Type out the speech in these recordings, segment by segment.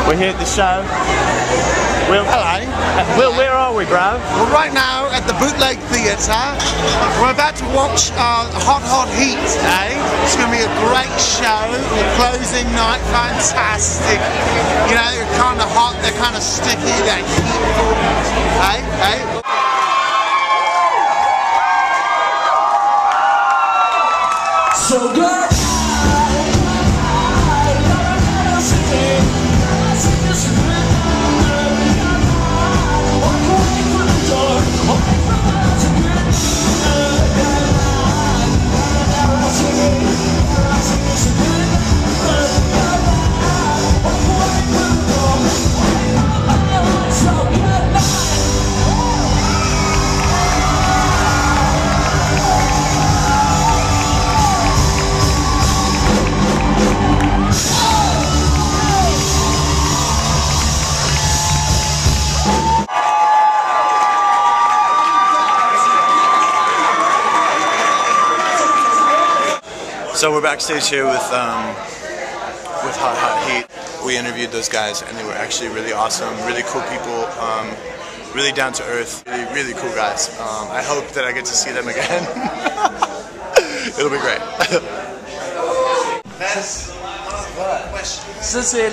We're here at the show. Will, hello. Will, where are we, bro? We're right now at the Bootleg Theatre. We're about to watch Hot Hot Heat, eh? It's going to be a great show. The closing night, fantastic. You know, they're kind of hot, they're kind of sticky, they're heatful. Hey, hey. So good. So we're backstage here with Hot Hot Heat. We interviewed those guys and they were actually really awesome, really cool people, really down to earth, really cool guys. I hope that I get to see them again. It'll be great. Ça c'est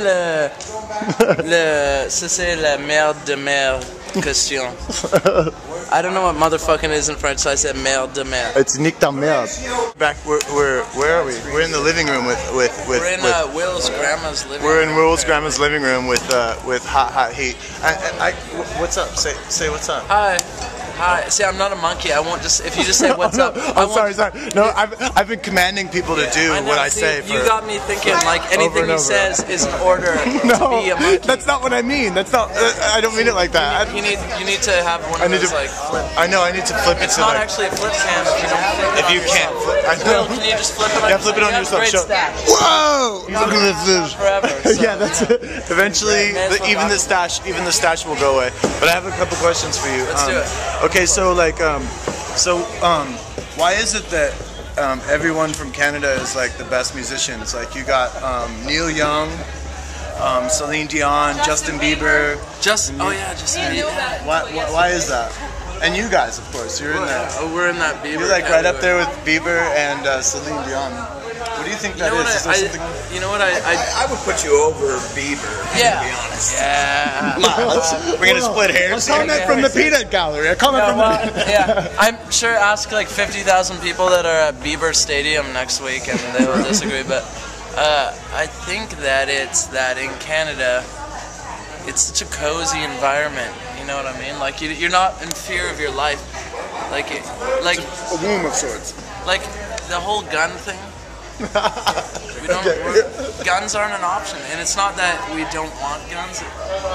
la merde de merde question. I don't know what motherfucking is in French, so I said merde de merde. It's Nick ta merde. Back, where are we? We're in the living room with We're in Will's grandma's living room. We're in Will's grandma's living room with Hot Hot Heat. What's up? Say what's up. Hi. Hi. See, I'm not a monkey. I won't just. If you just say what's up. Sorry. No, I've been commanding people to do what I say. You got me thinking like anything he says is an order to be a monkey. That's not what I mean. That's not. I don't mean it like that. You need to have one of those like flip. I know. I need to flip it. It's not actually a flip cam if you don't flip it. If you can't flip, I know. Will, can you just flip it on? Yeah, flip it on yourself. Whoa! Look at this. Forever. So. Yeah, that's it. Eventually, even the stash will go away. But I have a couple questions for you. Let's do it. Okay, so like, why is it that everyone from Canada is like the best musicians? Like you got Neil Young, Celine Dion, Justin Bieber. Justin Bieber. Why is that? And you guys, of course, you're in that. Oh, we're in that Bieber. You're like right up there with Bieber and Celine Dion. What do you think that is? You know what I would put you over Bieber. Yeah. To be honest. Yeah. Come on, we're gonna split hairs. A comment from the Peanut Gallery. A comment from the. Yeah, I'm sure ask like 50,000 people that are at Bieber Stadium next week, and they will disagree. But I think that it's that in Canada, it's such a cozy environment. You know what I mean? Like you're not in fear of your life. Like a womb of sorts. Like the whole gun thing. Guns aren't an option, and it's not that we don't want guns.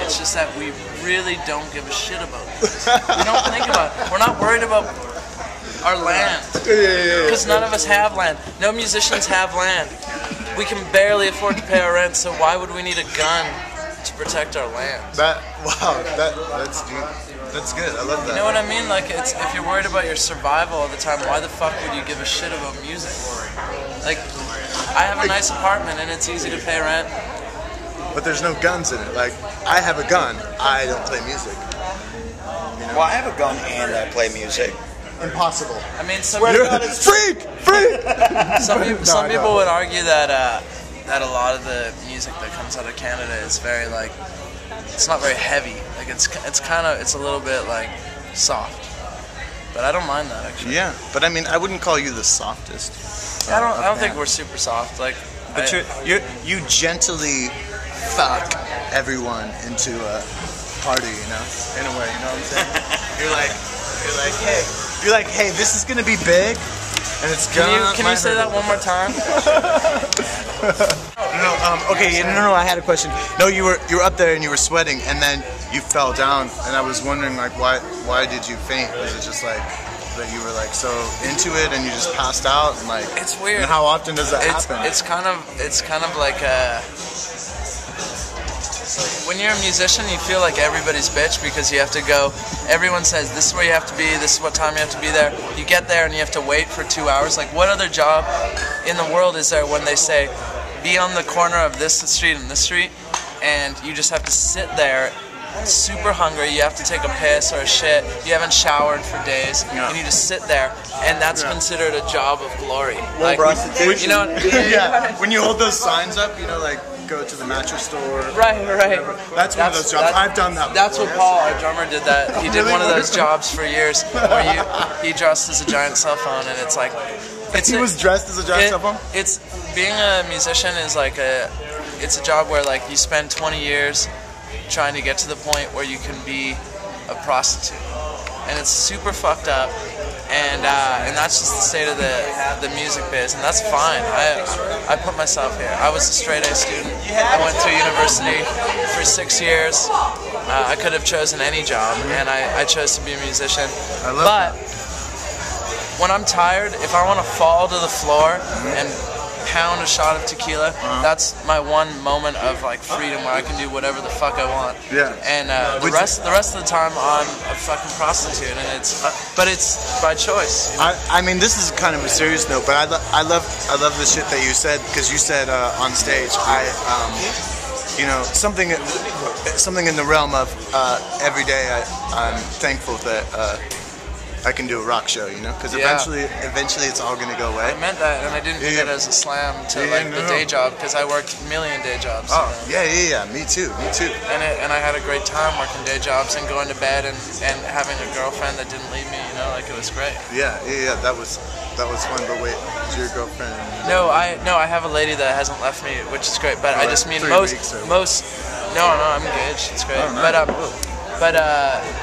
It's just that we really don't give a shit about guns. We don't think about it. We're not worried about our land because none of us have land. No musicians have land. We can barely afford to pay our rent, so why would we need a gun to protect our land? That's deep. That's good. I love that. You know what I mean? Like, if you're worried about your survival all the time, why the fuck would you give a shit about music? Like, I have a nice apartment and it's easy to pay rent. But there's no guns in it. Like, I have a gun. I don't play music. You know? Well, I have a gun and I play music. Impossible. I mean, freak. Some people would argue that that a lot of the music that comes out of Canada is very like. It's not very heavy. Like it's a little bit like soft. But I don't mind that actually. Yeah, but I mean, I wouldn't call you the softest. I don't think we're super soft. Like, but you gently fuck everyone into a party, you know, in a way. You know what I'm saying? you're like, hey, this is gonna be big, and it's gonna. Can you say that one more time? No, I had a question. No, you were up there and you were sweating, and then you fell down, and I was wondering like why did you faint? Was it just like that you were like so into it and you just passed out? And like it's weird. And how often does that happen? It's kind of like when you're a musician, you feel like everybody's bitch because you have to go. Everyone says this is where you have to be. This is what time you have to be there. You get there and you have to wait for 2 hours. Like, what other job in the world is there when they say be on the corner of this street and this street, and you just have to sit there super hungry, you have to take a piss or a shit, you haven't showered for days, and you just sit there, and that's considered a job of glory. Like, you know, yeah, when you hold those signs up, you know, like, go to the mattress store. Right. That's one of those jobs. I've done that before. That's what Paul, our drummer, did that. He did one of those jobs for years where he dressed as a giant cell phone, and it's like... He was dressed as a giant cell phone? It's... Being a musician is like it's a job where, like, you spend 20 years trying to get to the point where you can be a prostitute. And it's super fucked up. And that's just the state of the music biz, and that's fine. I put myself here. I was a straight A student. I went to university for 6 years. I could have chosen any job, and I chose to be a musician. But when I'm tired, if I want to fall to the floor and pound a shot of tequila, that's my one moment of like freedom where I can do whatever the fuck I want. Yeah. And the rest of the time I'm a fucking prostitute, and but it's by choice. You know? I mean, this is kind of a serious note, but I love the shit that you said, because you said on stage, you know, something in the realm of every day I'm thankful that I can do a rock show, you know, because eventually it's all gonna go away. I meant that, and I didn't mean it as a slam to the day job, because I worked a million day jobs. Oh, you know? yeah, me too. And I had a great time working day jobs and going to bed and having a girlfriend that didn't leave me, you know, like it was great. Yeah, that was fun. But wait, is your girlfriend? No, I have a lady that hasn't left me, which is great. But I just mean most. No, I'm engaged. It's great. Oh, nice. But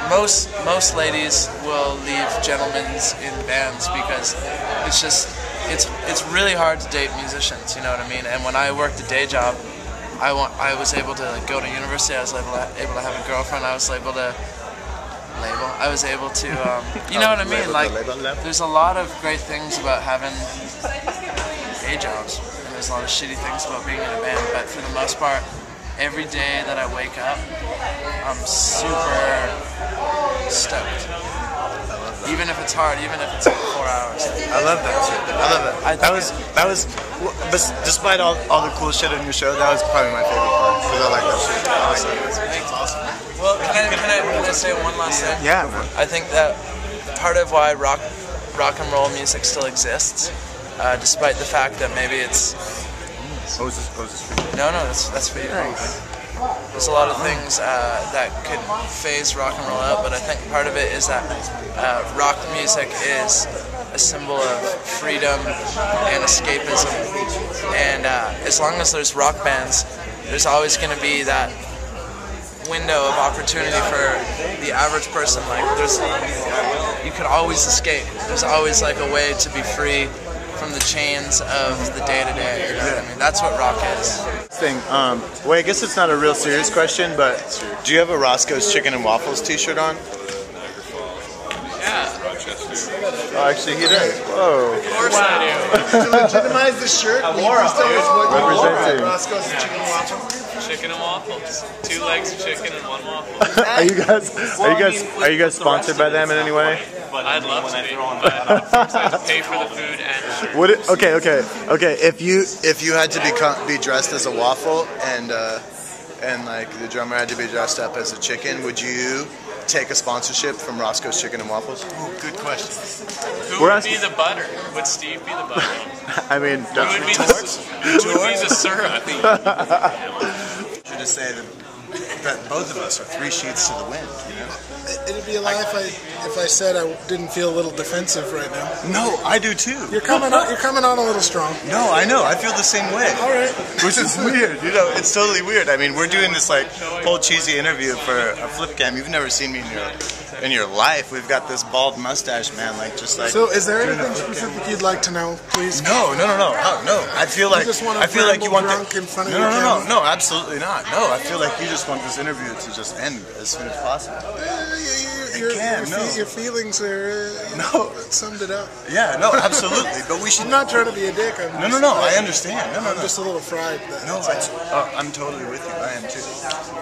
most ladies will leave gentlemen's in bands because it's really hard to date musicians, you know what I mean? And when I worked a day job, I was able to go to university. I was able to have a girlfriend. I was able to you know what I mean? Like, there's a lot of great things about having day jobs, and there's a lot of shitty things about being in a band. But for the most part, every day that I wake up, I'm super stoked. Even if it's hard, even if it's like 4 hours. I love that shit. I love that. That was, despite all the cool shit on your show, that was probably my favorite part, because I like that shit. It's awesome. Well, can I say one last thing? Yeah, man. I think that part of why rock and roll music still exists, despite the fact that maybe it's... Oh, is this for you? No, that's for you. There's a lot of things that could phase rock and roll out, but I think part of it is that rock music is a symbol of freedom and escapism. And as long as there's rock bands, there's always going to be that window of opportunity for the average person. Like, you could always escape. There's always like a way to be free from the chains of the day-to-day, you know what I mean? That's what rock is. Well, I guess it's not a real serious question, but do you have a Roscoe's Chicken and Waffles t-shirt on? Yeah. Oh, actually, he does. Whoa. Of course I do. To legitimize the shirt, I wore it. Representing Roscoe's Chicken and Waffles. Chicken and waffles. 2 legs of chicken and 1 waffle. Are you guys sponsored by them in any way? I'd love to be, but I have to pay for the food and Okay. If you had to be dressed as a waffle and like the drummer had to be dressed up as a chicken, would you take a sponsorship from Roscoe's Chicken and Waffles? Ooh, good question. Who would be the butter? Would Steve be the butter? I mean, Who would be the syrup? Should just say that both of us are 3 sheets to the wind, you know? It'd be a lie if I said I didn't feel a little defensive right now. No, I do too. You're coming on a little strong. No, I know. I feel the same way. All right. Which is weird, you know. It's totally weird. I mean, we're doing this like whole cheesy interview for a flip cam. You've never seen me in your life. We've got this bald mustache man, like just like. So, is there anything specific you'd like to know, please? No. I feel like you want drunk in front of No, absolutely not. No, I feel like you just want this interview to just end as soon as possible. Your feelings are summed it up. Yeah, no, absolutely. But we should. I'm not trying to be a dick. No. I understand. I'm just a little fried. I'm totally with you. I am too.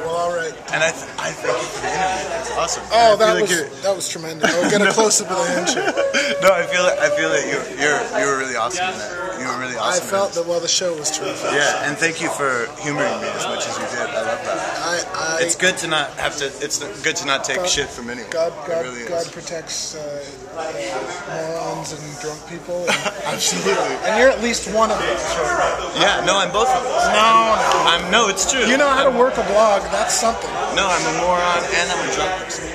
Well, all right. And I thank you for the interview. It's awesome. Oh, that was tremendous. I'll get a close up of the handshake. No, I feel that you were really awesome in that. You were really awesome. I felt that the show was terrific. Yeah, and thank you for humoring me as much as you did. I love that. it's good to not have to. It's good to not take shit from anyone. God really protects morons and drunk people. Absolutely. And you're at least one of those. Yeah, no, I'm both of those. No, it's true. You know how to work a blog. That's something. No, I'm a moron and I'm a drunk person.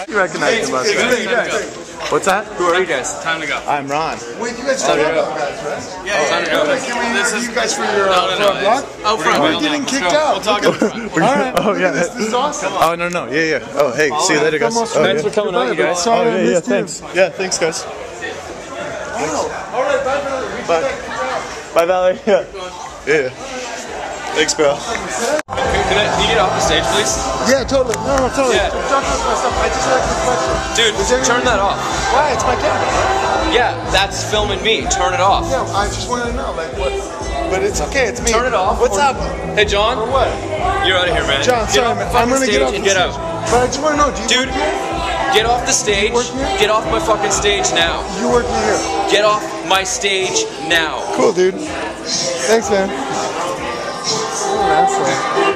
You recognize him, What's that? Who are you guys? Time to go. I'm Ron. Wait, you guys talk about guys, right? Yeah, time to go. Can we interview you guys for your blog? Oh, front. We're getting kicked out. We'll talk in front. All right. Oh, yeah. This is awesome. Oh, no. Yeah. Oh, hey, see you later, guys. Thanks for coming out, you guys. Oh, yeah, thanks. Yeah, thanks, guys. Wow. All right, bye, brother. Bye. Bye, Valerie. Yeah. Thanks, bro. Can you get off the stage, please? Yeah, totally. No, totally. Yeah. Talk about myself. I just like the question. Dude, turn that off. Why? It's my camera. Yeah, that's filming me. Turn it off. Yeah, I just wanted to know, like, what? But it's okay. It's me. Turn it off. What's up? Hey, John. Or what? You're out of here, man. John, get sorry, off man. the I'm fucking gonna get stage off and the get stage. out. But I just want to know, do you Dude, work here? get off the stage. work here? Get off my fucking stage now. You work here. Get off my stage now. Cool, dude. Thanks, man. You're an asshole.